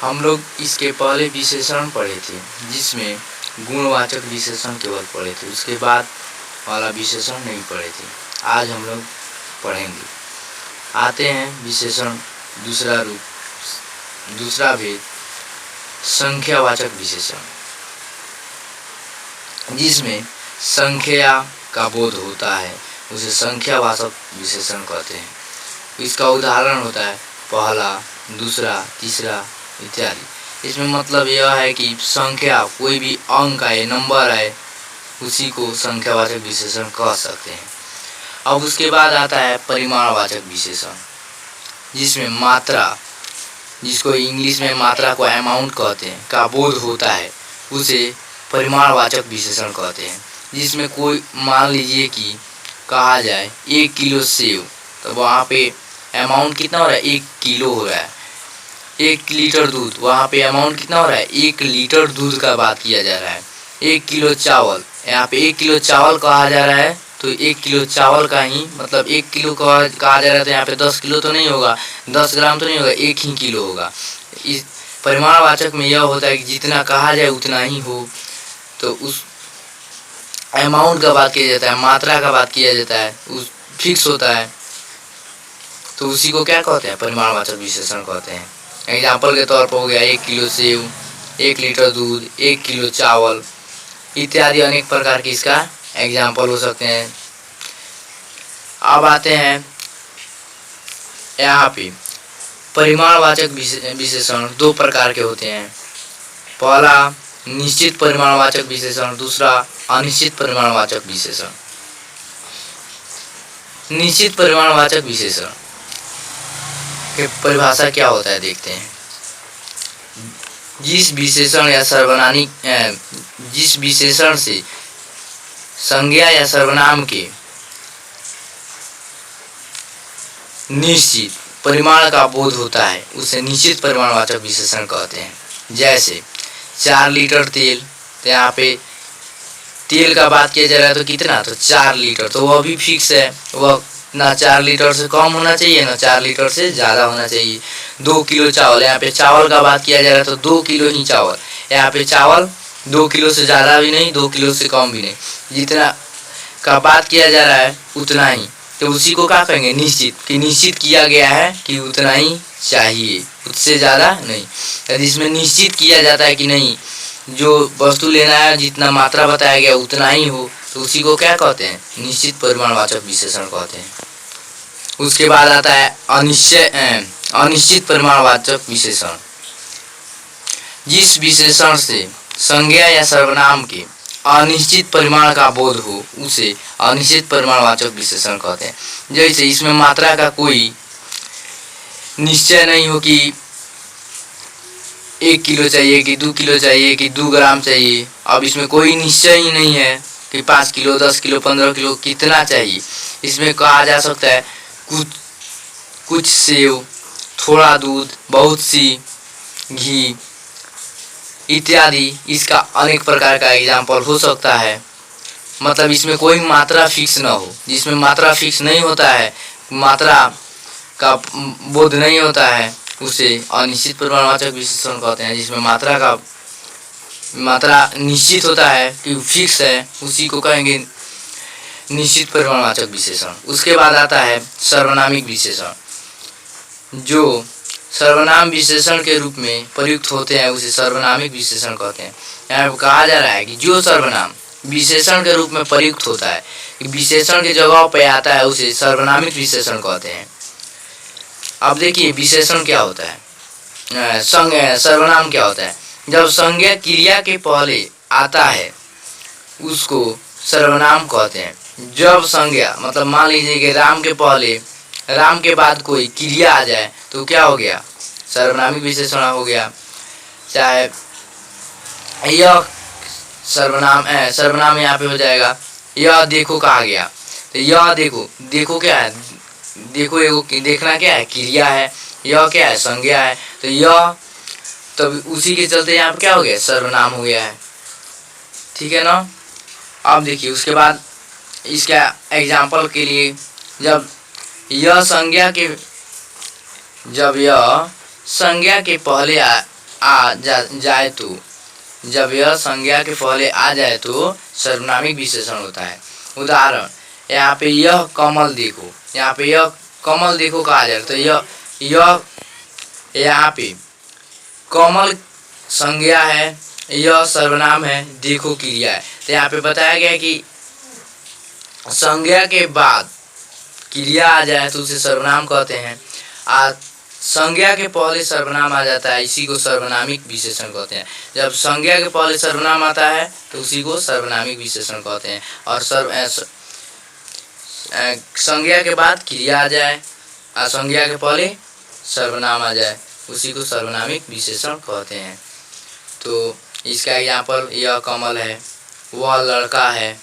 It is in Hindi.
हम लोग इसके पहले विशेषण पढ़े थे, जिसमें गुणवाचक विशेषण केवल पढ़े थे, उसके बाद वाला विशेषण नहीं पढ़े थे। आज हम लोग पढ़ेंगे। आते हैं विशेषण दूसरा भेद, संख्यावाचक विशेषण, जिसमें संख्या का बोध होता है, उसे संख्यावाचक विशेषण कहते हैं। इसका उदाहरण होता है पहला, दूसरा, तीसरा इत्यादि। इसमें मतलब यह है कि संख्या कोई भी अंक है, नंबर है, उसी को संख्यावाचक विशेषण कह सकते हैं। अब उसके बाद आता है परिमाणवाचक विशेषण, जिसमें मात्रा, जिसको इंग्लिश में मात्रा को अमाउंट कहते हैं, का बोध होता है, उसे परिमाणवाचक विशेषण कहते हैं। जिसमें कोई मान लीजिए कि कहा जाए 1 किलो सेव, तो वहाँ पे अमाउंट कितना हो रहा है, 1 किलो हो रहा है। 1 लीटर दूध, वहाँ पे अमाउंट कितना हो रहा है, 1 लीटर दूध का बात किया जा रहा है। 1 किलो चावल, यहाँ पे 1 किलो चावल कहा जा रहा है, तो 1 किलो चावल का ही मतलब 1 किलो कहा जा रहा है, तो यहाँ पे 10 किलो तो नहीं होगा, 10 ग्राम तो नहीं होगा, 1 ही किलो होगा। इस परिमाणवाचक में यह होता है कि जितना कहा जाए उतना ही हो, तो उस अमाउंट का बात किया जाता है, मात्रा का बात किया जाता है, उस फिक्स होता है, तो उसी को क्या कहते हैं, परिमाणवाचक विशेषण कहते हैं। एग्जाम्पल के तौर पर हो गया 1 किलो सेव, 1 लीटर दूध, 1 किलो चावल इत्यादि अनेक प्रकार की इसका एग्जाम्पल हो सकते हैं। अब आते हैं यहाँ पे परिमाणवाचक विशेषण 2 प्रकार के होते हैं। पहला निश्चित परिमाणवाचक विशेषण, दूसरा अनिश्चित परिमाणवाचक विशेषण। निश्चित परिमाणवाचक विशेषण की परिभाषा क्या होता है, देखते हैं। जिस विशेषण या सर्वनामी, जिस विशेषण से संज्ञा या सर्वनाम के निश्चित परिमाण का बोध होता है, उसे निश्चित परिमाणवाचक विशेषण कहते हैं। जैसे 4 लीटर तेल, तो यहाँ पे तेल का बात किया जा रहा है, तो कितना, तो 4 लीटर, तो वह भी फिक्स है, वह ना 4 लीटर से कम होना चाहिए, ना 4 लीटर से ज़्यादा होना चाहिए। 2 किलो चावल, यहाँ पे चावल का बात किया जा रहा है, तो 2 किलो ही चावल, यहाँ पे चावल 2 किलो से ज़्यादा भी नहीं, 2 किलो से कम भी नहीं, जितना का बात किया जा रहा है उतना ही, तो उसी को क्या कहेंगे, निश्चित, कि निश्चित किया गया है कि उतना ही चाहिए, उससे ज़्यादा नहीं। यदि इसमें निश्चित किया जाता है कि नहीं, जो वस्तु लेना है जितना मात्रा बताया गया उतना ही हो, तो उसी को क्या कहते हैं, निश्चित परिमाणवाचक विशेषण कहते हैं। उसके बाद आता है अनिश्चित परिमाणवाचक विशेषण। जिस विशेषण से संज्ञा या सर्वनाम के अनिश्चित परिमाण का बोध हो, उसे अनिश्चित परिमाणवाचक विशेषण कहते हैं। जैसे इसमें मात्रा का कोई निश्चय नहीं हो कि 1 किलो चाहिए कि 2 किलो चाहिए कि 2 ग्राम चाहिए। अब इसमें कोई निश्चय ही नहीं है कि 5 किलो, 10 किलो, 15 किलो कितना चाहिए। इसमें कहा जा सकता है कुछ सेव, थोड़ा दूध, बहुत सी घी इत्यादि। इसका अनेक प्रकार का एग्जाम्पल हो सकता है। मतलब इसमें कोई मात्रा फिक्स न हो। जिसमें मात्रा फिक्स नहीं होता है, मात्रा का बोध नहीं होता है, उसे अनिश्चित परिमाणवाचक विशेषण कहते हैं। जिसमें मात्रा निश्चित होता है कि फिक्स है, उसी को कहेंगे निश्चित परिमाणवाचक विशेषण। उसके बाद आता है सर्वनामिक विशेषण। जो सर्वनाम विशेषण के रूप में प्रयुक्त होते हैं, उसे सर्वनामिक विशेषण कहते हैं। यहाँ पर कहा जा रहा है कि जो सर्वनाम विशेषण के रूप में प्रयुक्त होता है, विशेषण के जगह पे आता है, उसे सर्वनामिक विशेषण कहते हैं। अब देखिए विशेषण क्या होता है, सर्वनाम क्या होता है। जब संज्ञा क्रिया के पहले आता है, उसको सर्वनाम कहते हैं। जब संज्ञा मतलब मान लीजिए कि राम के पहले, राम के बाद कोई क्रिया आ जाए, तो क्या हो गया, सर्वनामिक विशेषण हो गया। चाहे यह सर्वनाम यहाँ पे हो जाएगा। यह देखो कहा गया, तो यह देखो क्या है, देखो एगो देखना क्या है, क्रिया है। यह क्या है, संज्ञा है। तो यह तब उसी के चलते यहाँ पे क्या हो गया, सर्वनाम हो गया है। ठीक है ना। अब देखिए उसके बाद इसका एग्जाम्पल के लिए, जब यह संज्ञा के पहले जाए तो, जब यह संज्ञा के पहले आ जाए तो सर्वनामिक विशेषण होता है। उदाहरण, यहाँ पे यह कमल देखो, यहाँ पे यह कमल देखो कहा जाए तो यह यहाँ पे कमल संज्ञा है, यह सर्वनाम है, देखो क्रिया है। तो यहाँ पे बताया गया है कि संज्ञा के बाद क्रिया आ जाए तो उसे सर्वनाम कहते हैं। संज्ञा के पहले सर्वनाम आ जाता है, इसी को सर्वनामिक विशेषण कहते हैं। जब संज्ञा के पहले सर्वनाम आता है तो उसी को सर्वनामिक विशेषण कहते हैं। और संज्ञा के बाद क्रिया आ जाए, संज्ञा के पहले सर्वनाम आ जाए, उसी को सर्वनामिक विशेषण कहते हैं। तो इसका एग्जाम्पल, यह कमल है, वह लड़का है,